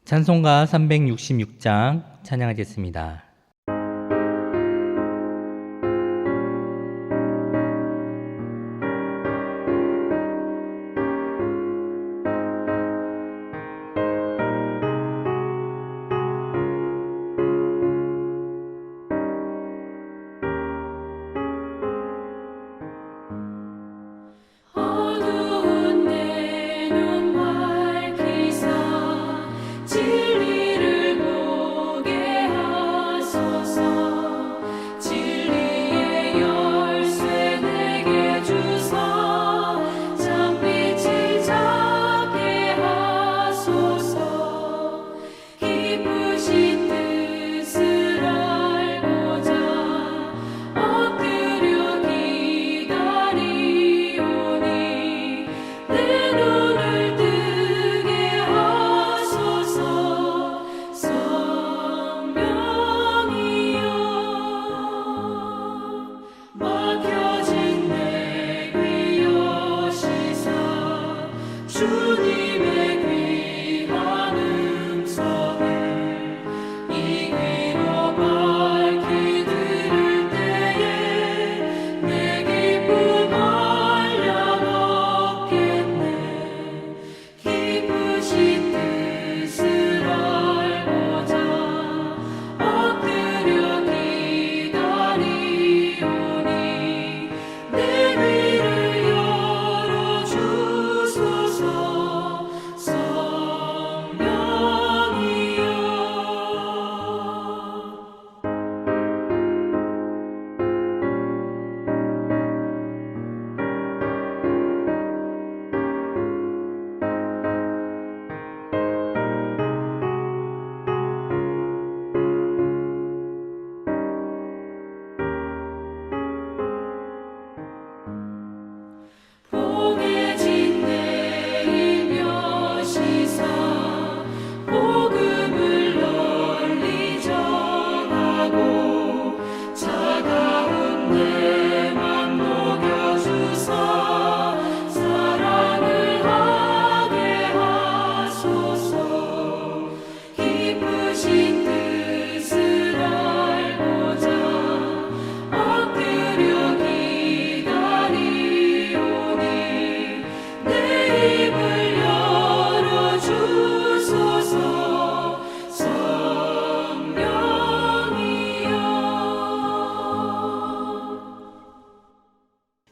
찬송가 366장 찬양하겠습니다.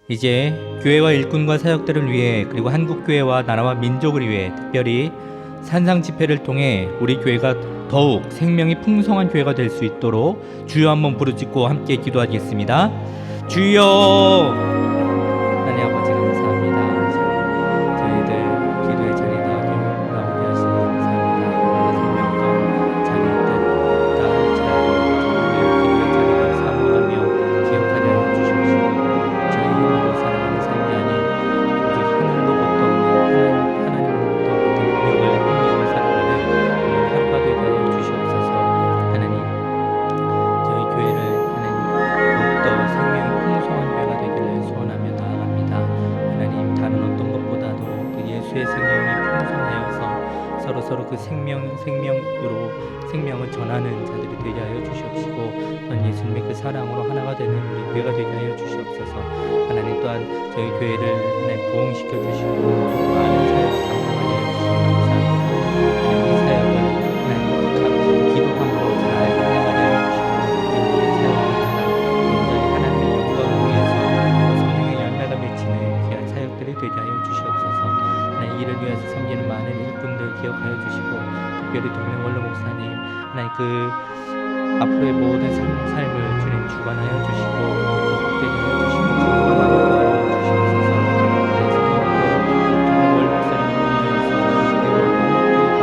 이제 교회와 일꾼과 사역들을 위해 그리고 한국교회와 나라와 민족을 위해 특별히 산상 집회를 통해 우리 교회가 더욱 생명이 풍성한 교회가 될 수 있도록 주여 한번 부르짖고 함께 기도하겠습니다. 주여 하나님 아버지 감사합니다. 저희들 기도의 자리에 나오게 하시니 감사합니다. 생명과 자리에 다 기도의 자리를 사모하며 기억하게 하여 주십시오. 저희 힘으로 살아가는 삶이 아닌 오직 하늘로부터 오는 하나님으로부터 오는 능력을 살아가는 하루가 되게 하여 주시옵소서. 하나님 저희 교회를 하나님 더욱더 생명이 풍성한 교회가 되기를 소원하며 나아갑니다. 하나님 다른 어떤 것보다도 그 예수의 생명이 풍성하여서 서로 그 생명으로 생명을 전하는 자들이 되게 하여 주시옵시고 또한 예수님의 그 사랑으로 하나가 되는 우리 교회가 되게 하여 주시옵소서. 하나님 또한 저희 교회를 하나님 부흥시켜 주시고 많은 사역을 감당하게 해주시니 감사합니다. 하나님 이 사역을 하나님 기도함으로 잘 감당하게 하여 주시고 우리의 사역을 온전히 하나님의 영광을 위해서 성령의 열매가 맺히는 귀한 사역들이 되게 하여 주시옵소서. 하나님 이를 위해서 섬기는 많은 일꾼들 기억하여 주시고 특별히 동네 원로 목사님 하나님 그 앞으로의 모든 삶을 주님 주관하여 주시고 복되게 하여 주시고 건강하게 하여 주시옵소서. 그래서 동네 원로 목사님을 통하여서 시대와 한국교회가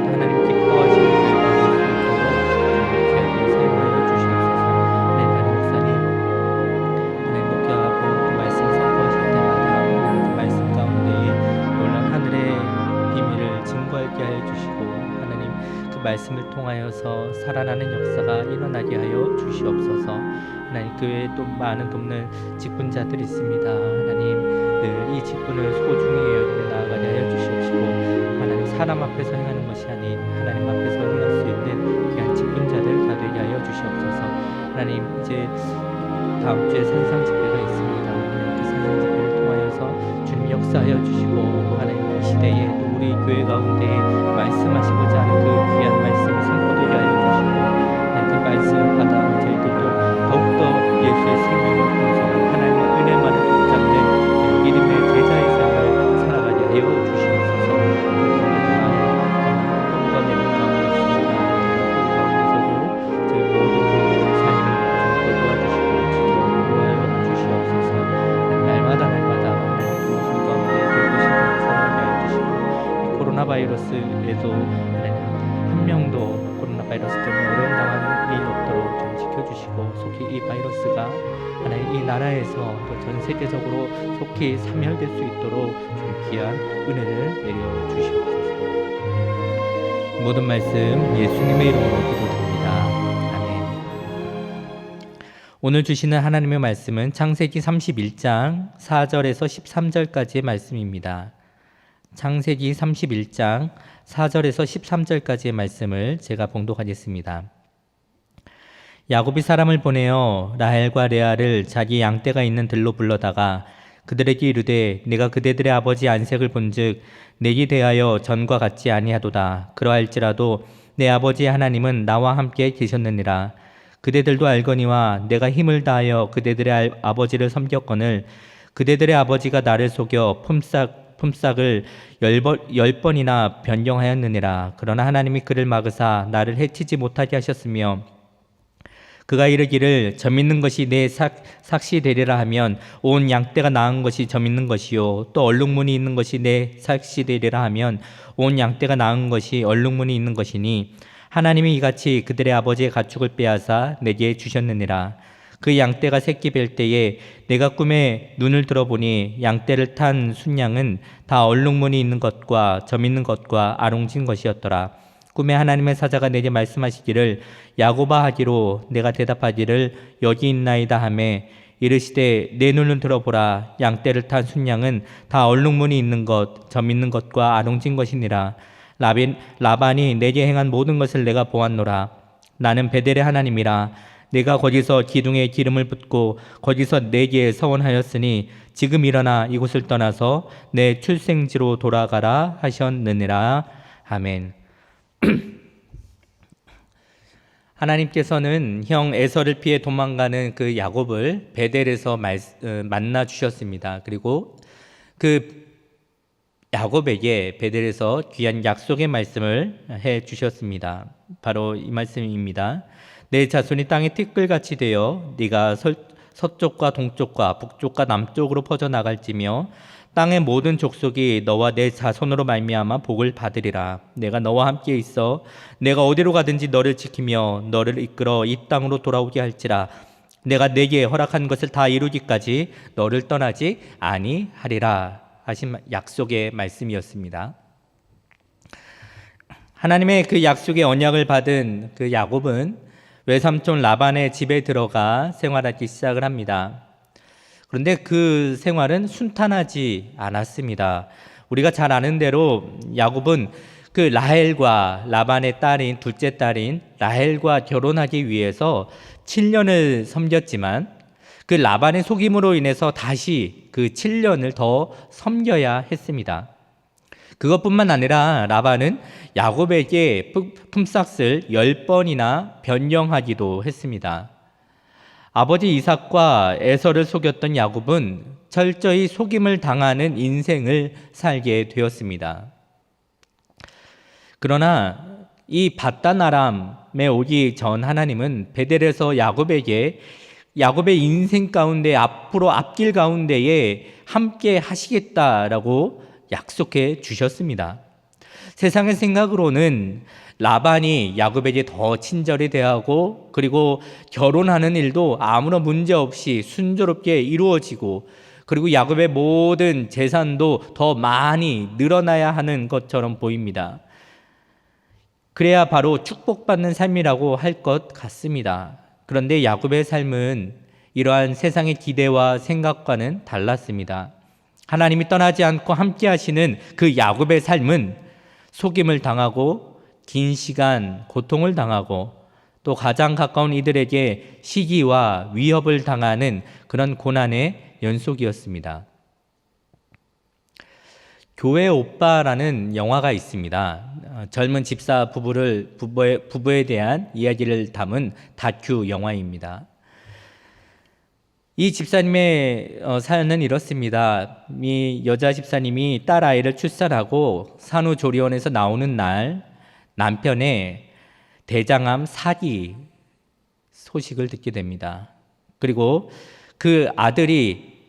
하나님 기뻐하시는 교회가 될 수 있도록 귀하게 사용하여 주시옵소서. 하나님 담임 목사님 하나님 목회하고 그 말씀 선포하실 때마다 하나님 그 말씀 가운데에 놀라운 하늘의 비밀을 증거하게 하여 주시고 하나님 그 말씀을 통하여서 살아나는 역사가 일어나게 하여 주시옵소서. 하나님 교회에 또 많은 돕는 직분자들이 있습니다. 하나님 늘 이 직분을 소중히 여기며 나아가게 하여 주시옵시고 하나님 사람 앞에서 행하는 것이 아닌 하나님 이제 다음 주에 산상 집회가 있습니다. 하나님 그 산상 집회를 통하여서 주님 역사하여 주시고 하나님 이 시대에 또 우리 교회 가운데 말씀하시고자 하는 그 귀한 말씀을 선포되게 하여 주시고 하나님 그 말씀을 받아 저희들도 더욱더 예수의 생명을 풍성한 하나님의 은혜만을 붙잡는 믿음의 제자의 삶을 살아가게 하여 주시옵소서. 꿈과 내면 가운데 있습니다. 그 가운데서도 저희 모든 삶을 좀 도와주시고 지켜보아여 주시옵소서. 날마다 하나님 그 모습 가운데 돌보시는 살아가게 하여 주시고 이 코로나 바이러스에도 하나님 한 명도 코로나 바이러스 때문에 어려움 당하는 일 없도록 좀 지켜주시고 속히 이 바이러스가 하나님 이 나라에서 또 전 세계적으로 속히 사멸될 수 있도록 좀 귀한 은혜를 내려 주시옵소서. 모든 말씀 예수님의 이름으로 기도드립니다. 아멘. 오늘 주시는 하나님의 말씀은 창세기 31장 4절에서 13절까지의 말씀입니다. 창세기 31장 4절에서 13절까지의 말씀을 제가 봉독하겠습니다. 야곱이 사람을 보내어 라헬과 레아를 자기 양떼가 있는 들로 불러다가 그들에게 이르되 내가 그대들의 아버지 안색을 본즉 내게 대하여 전과 같지 아니하도다. 그러할지라도 내 아버지 하나님은 나와 함께 계셨느니라. 그대들도 알거니와 내가 힘을 다하여 그대들의 아버지를 섬겼거늘 그대들의 아버지가 나를 속여 품삯을 10번이나 변경하였느니라. 그러나 하나님이 그를 막으사 나를 해치지 못하게 하셨으며 그가 이르기를 점 있는 것이 내 삭시 되리라 하면 온 양떼가 나은 것이 점 있는 것이요 또 얼룩무늬 있는 것이 내 삭시 되리라 하면 온 양떼가 나은 것이 얼룩무늬 있는 것이니 하나님이 이같이 그들의 아버지의 가축을 빼앗아 내게 주셨느니라. 그 양떼가 새끼 뵐 때에 내가 꿈에 눈을 들어보니 양떼를 탄 순양은 다 얼룩무늬 있는 것과 점 있는 것과 아롱진 것이었더라. 꿈에 하나님의 사자가 내게 말씀하시기를 야곱아 하기로 내가 대답하기를 여기 있나이다 하매 이르시되 내 눈을 들어보라. 양떼를 탄 순양은 다 얼룩무늬 있는 것, 점 있는 것과 아롱진 것이니라. 라반이 내게 행한 모든 것을 내가 보았노라. 나는 베델의 하나님이라. 내가 거기서 기둥에 기름을 붓고 거기서 내게 서원하였으니 지금 일어나 이곳을 떠나서 내 출생지로 돌아가라 하셨느니라. 아멘. 하나님께서는 형 에서를 피해 도망가는 그 야곱을 베델에서 만나 주셨습니다. 그리고 그 야곱에게 베델에서 귀한 약속의 말씀을 해 주셨습니다. 바로 이 말씀입니다. 내 자손이 땅의 티끌같이 되어 네가 서쪽과 동쪽과 북쪽과 남쪽으로 퍼져나갈지며 땅의 모든 족속이 너와 내 자손으로 말미암아 복을 받으리라. 내가 너와 함께 있어 내가 어디로 가든지 너를 지키며 너를 이끌어 이 땅으로 돌아오게 할지라. 내가 내게 허락한 것을 다 이루기까지 너를 떠나지 아니하리라 하신 약속의 말씀이었습니다. 하나님의 그 약속의 언약을 받은 그 야곱은 외삼촌 라반의 집에 들어가 생활하기 시작을 합니다. 그런데 그 생활은 순탄하지 않았습니다. 우리가 잘 아는 대로 야곱은 그 라헬과 라반의 딸인 둘째 딸인 라헬과 결혼하기 위해서 7년을 섬겼지만 그 라반의 속임으로 인해서 다시 그 7년을 더 섬겨야 했습니다. 그것뿐만 아니라 라반은 야곱에게 품삯을 10번이나 변경하기도 했습니다. 아버지 이삭과 에서를 속였던 야곱은 철저히 속임을 당하는 인생을 살게 되었습니다. 그러나 이 바단 아람에 오기 전 하나님은 베델에서 야곱에게 야곱의 인생 가운데 앞으로 앞길 가운데에 함께 하시겠다라고 약속해 주셨습니다. 세상의 생각으로는 라반이 야곱에게 더 친절히 대하고 그리고 결혼하는 일도 아무런 문제 없이 순조롭게 이루어지고 그리고 야곱의 모든 재산도 더 많이 늘어나야 하는 것처럼 보입니다. 그래야 바로 축복받는 삶이라고 할 것 같습니다. 그런데 야곱의 삶은 이러한 세상의 기대와 생각과는 달랐습니다. 하나님이 떠나지 않고 함께 하시는 그 야곱의 삶은 속임을 당하고 긴 시간 고통을 당하고 또 가장 가까운 이들에게 시기와 위협을 당하는 그런 고난의 연속이었습니다. 교회 오빠라는 영화가 있습니다. 젊은 집사 부부에 대한 이야기를 담은 다큐 영화입니다. 이 집사님의 사연은 이렇습니다. 이 여자 집사님이 딸 아이를 출산하고 산후조리원에서 나오는 날 남편의 대장암 사기 소식을 듣게 됩니다. 그리고 그 아들이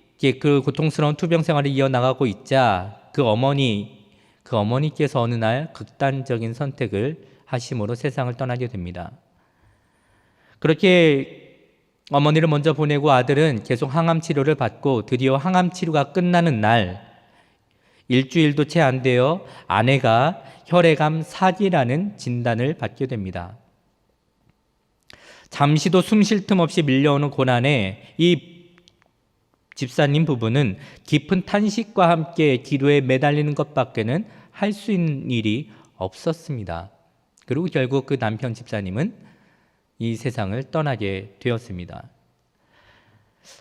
그 고통스러운 투병 생활을 이어나가고 있자 그 어머니께서 어느 날 극단적인 선택을 하심으로 세상을 떠나게 됩니다. 그렇게 어머니를 먼저 보내고 아들은 계속 항암 치료를 받고 드디어 항암 치료가 끝나는 날 일주일도 채 안 되어 아내가 혈액암 사기라는 진단을 받게 됩니다. 잠시도 숨 쉴 틈 없이 밀려오는 고난에 이 집사님 부부는 깊은 탄식과 함께 기도에 매달리는 것밖에는 할 수 있는 일이 없었습니다. 그리고 결국 그 남편 집사님은 이 세상을 떠나게 되었습니다.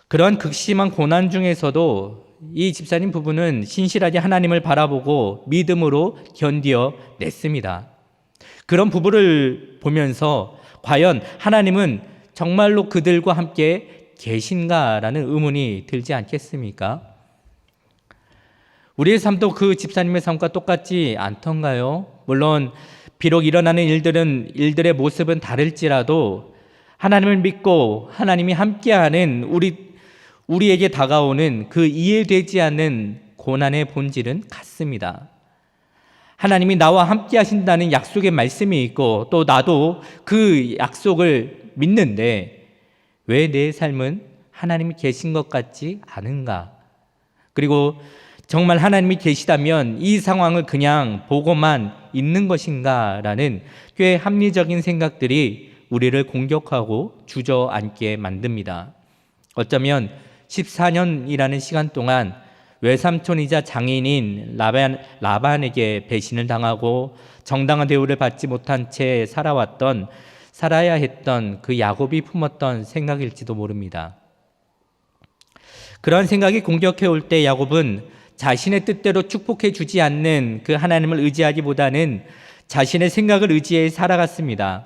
그런 극심한 고난 중에서도 이 집사님 부부는 신실하게 하나님을 바라보고 믿음으로 견디어냈습니다. 그런 부부를 보면서 과연 하나님은 정말로 그들과 함께 계신가라는 의문이 들지 않겠습니까? 우리의 삶도 그 집사님의 삶과 똑같지 않던가요? 물론 비록 일어나는 일들의 모습은 다를지라도 하나님을 믿고 하나님이 함께하는 우리에게 다가오는 그 이해되지 않는 고난의 본질은 같습니다. 하나님이 나와 함께 하신다는 약속의 말씀이 있고 또 나도 그 약속을 믿는데 왜 내 삶은 하나님이 계신 것 같지 않은가? 그리고 정말 하나님이 계시다면 이 상황을 그냥 보고만 있는 것인가? 라는 꽤 합리적인 생각들이 우리를 공격하고 주저앉게 만듭니다. 어쩌면 14년이라는 시간 동안 외삼촌이자 장인인 라반에게 배신을 당하고 정당한 대우를 받지 못한 채 살아야 했던 그 야곱이 품었던 생각일지도 모릅니다. 그런 생각이 공격해 올 때 야곱은 자신의 뜻대로 축복해 주지 않는 그 하나님을 의지하기보다는 자신의 생각을 의지해 살아갔습니다.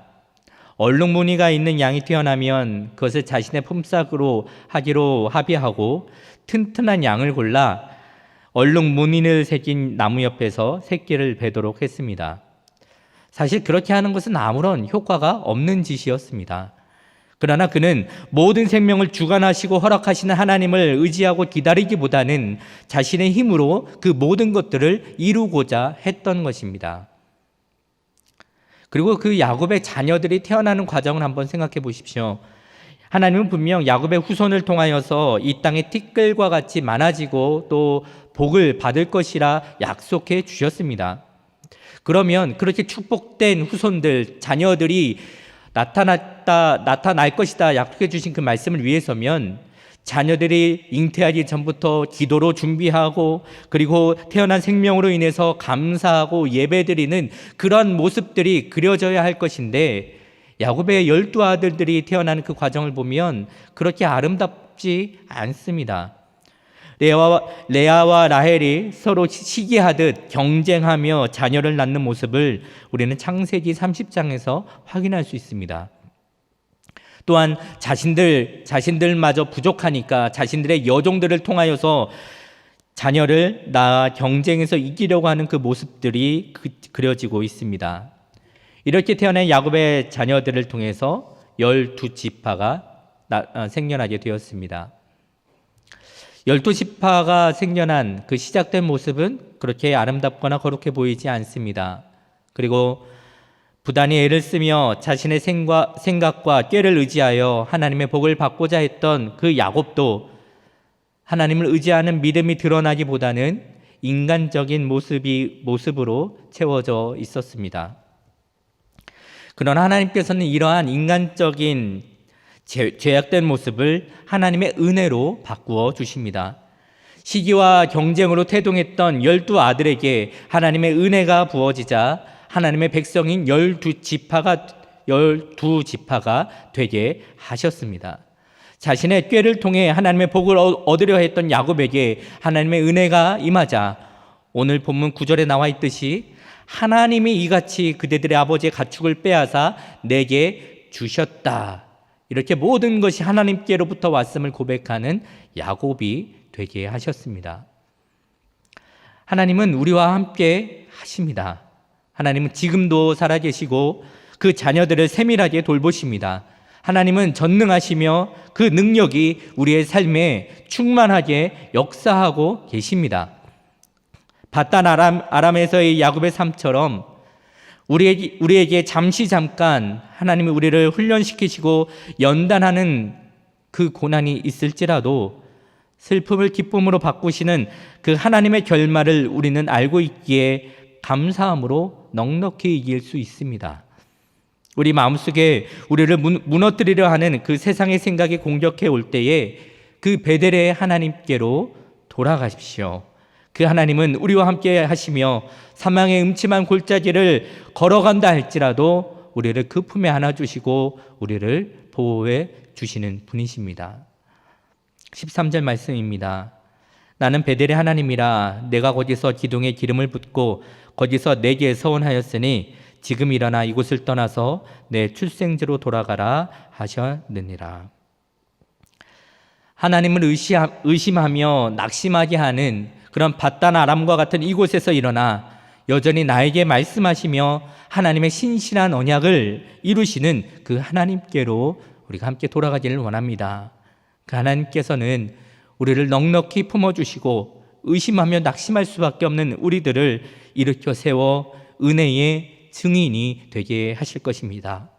얼룩무늬가 있는 양이 태어나면 그것을 자신의 품삯으로 하기로 합의하고 튼튼한 양을 골라 얼룩무늬를 새긴 나무 옆에서 새끼를 베도록 했습니다. 사실 그렇게 하는 것은 아무런 효과가 없는 짓이었습니다. 그러나 그는 모든 생명을 주관하시고 허락하시는 하나님을 의지하고 기다리기보다는 자신의 힘으로 그 모든 것들을 이루고자 했던 것입니다. 그리고 그 야곱의 자녀들이 태어나는 과정을 한번 생각해 보십시오. 하나님은 분명 야곱의 후손을 통하여서 이 땅의 티끌과 같이 많아지고 또 복을 받을 것이라 약속해 주셨습니다. 그러면 그렇게 축복된 후손들, 자녀들이 나타날 것이다 약속해 주신 그 말씀을 위해서면 자녀들이 잉태하기 전부터 기도로 준비하고 그리고 태어난 생명으로 인해서 감사하고 예배드리는 그런 모습들이 그려져야 할 것인데 야곱의 12아들들이 태어나는 그 과정을 보면 그렇게 아름답지 않습니다. 레아와 라헬이 서로 시기하듯 경쟁하며 자녀를 낳는 모습을 우리는 창세기 30장에서 확인할 수 있습니다. 또한 자신들마저 부족하니까 자신들의 여종들을 통하여서 자녀를 낳아 경쟁에서 이기려고 하는 그 모습들이 그려지고 있습니다. 이렇게 태어난 야곱의 자녀들을 통해서 12지파가 생겨나게 되었습니다. 12지파가 생겨난 그 시작된 모습은 그렇게 아름답거나 거룩해 보이지 않습니다. 그리고 부단히 애를 쓰며 자신의 생각과 꾀를 의지하여 하나님의 복을 받고자 했던 그 야곱도 하나님을 의지하는 믿음이 드러나기보다는 인간적인 모습으로 채워져 있었습니다. 그러나 하나님께서는 이러한 인간적인 죄악된 모습을 하나님의 은혜로 바꾸어 주십니다. 시기와 경쟁으로 태동했던 12아들에게 하나님의 은혜가 부어지자 하나님의 백성인 12지파가 12지파가 되게 하셨습니다. 자신의 꾀를 통해 하나님의 복을 얻으려 했던 야곱에게 하나님의 은혜가 임하자 오늘 본문 9절에 나와 있듯이 하나님이 이같이 그대들의 아버지의 가축을 빼앗아 내게 주셨다. 이렇게 모든 것이 하나님께로부터 왔음을 고백하는 야곱이 되게 하셨습니다. 하나님은 우리와 함께 하십니다. 하나님은 지금도 살아계시고 그 자녀들을 세밀하게 돌보십니다. 하나님은 전능하시며 그 능력이 우리의 삶에 충만하게 역사하고 계십니다. 바단 아람에서의 야곱의 삶처럼 우리에게 잠깐 하나님이 우리를 훈련시키시고 연단하는 그 고난이 있을지라도 슬픔을 기쁨으로 바꾸시는 그 하나님의 결말을 우리는 알고 있기에 감사함으로 넉넉히 이길 수 있습니다. 우리 마음속에 우리를 무너뜨리려 하는 그 세상의 생각이 공격해 올 때에 그 베델의 하나님께로 돌아가십시오. 그 하나님은 우리와 함께 하시며 사망의 음침한 골짜기를 걸어간다 할지라도 우리를 그 품에 안아주시고 우리를 보호해 주시는 분이십니다. 13절 말씀입니다. 나는 베델의 하나님이라 내가 거기서 기둥에 기름을 붓고 거기서 내게 서원하였으니 지금 일어나 이곳을 떠나서 내 출생지로 돌아가라 하셨느니라. 하나님을 의심하며 낙심하게 하는 그런 바단 아람과 같은 이곳에서 일어나 여전히 나에게 말씀하시며 하나님의 신실한 언약을 이루시는 그 하나님께로 우리가 함께 돌아가기를 원합니다. 그 하나님께서는 우리를 넉넉히 품어주시고 의심하며 낙심할 수밖에 없는 우리들을 일으켜 세워 은혜의 증인이 되게 하실 것입니다.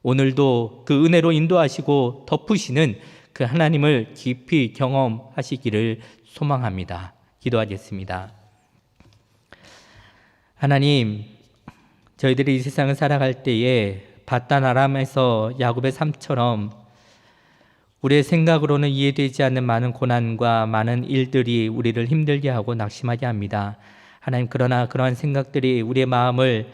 오늘도 그 은혜로 인도하시고 덮으시는 그 하나님을 깊이 경험하시기를 소망합니다. 기도하겠습니다. 하나님, 저희들이 이 세상을 살아갈 때에 바단 아람에서 야곱의 삶처럼 우리의 생각으로는 이해되지 않는 많은 고난과 많은 일들이 우리를 힘들게 하고 낙심하게 합니다. 하나님, 그러나 그러한 생각들이 우리의 마음을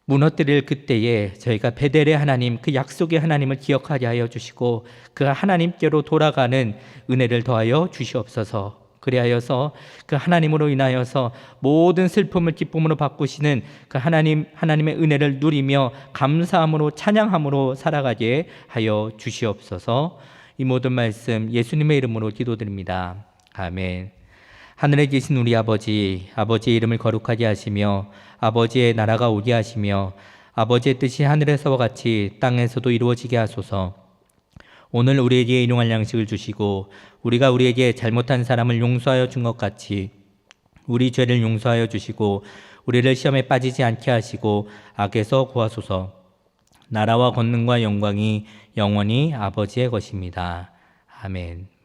무너뜨릴 그때에 저희가 베델의 하나님, 그 약속의 하나님을 기억하게 하여 주시고 그 하나님께로 돌아가는 은혜를 더하여 주시옵소서. 그리하여서 그 하나님으로 인하여서 모든 슬픔을 기쁨으로 바꾸시는 그 하나님의 은혜를 누리며 감사함으로 찬양함으로 살아가게 하여 주시옵소서. 이 모든 말씀 예수님의 이름으로 기도드립니다. 아멘. 하늘에 계신 우리 아버지, 아버지의 이름을 거룩하게 하시며 아버지의 나라가 오게 하시며 아버지의 뜻이 하늘에서와 같이 땅에서도 이루어지게 하소서. 오늘 우리에게 일용할 양식을 주시고 우리가 우리에게 잘못한 사람을 용서하여 준 것 같이 우리 죄를 용서하여 주시고 우리를 시험에 빠지지 않게 하시고 악에서 구하소서. 나라와 권능과 영광이 영원히 아버지의 것입니다. 아멘.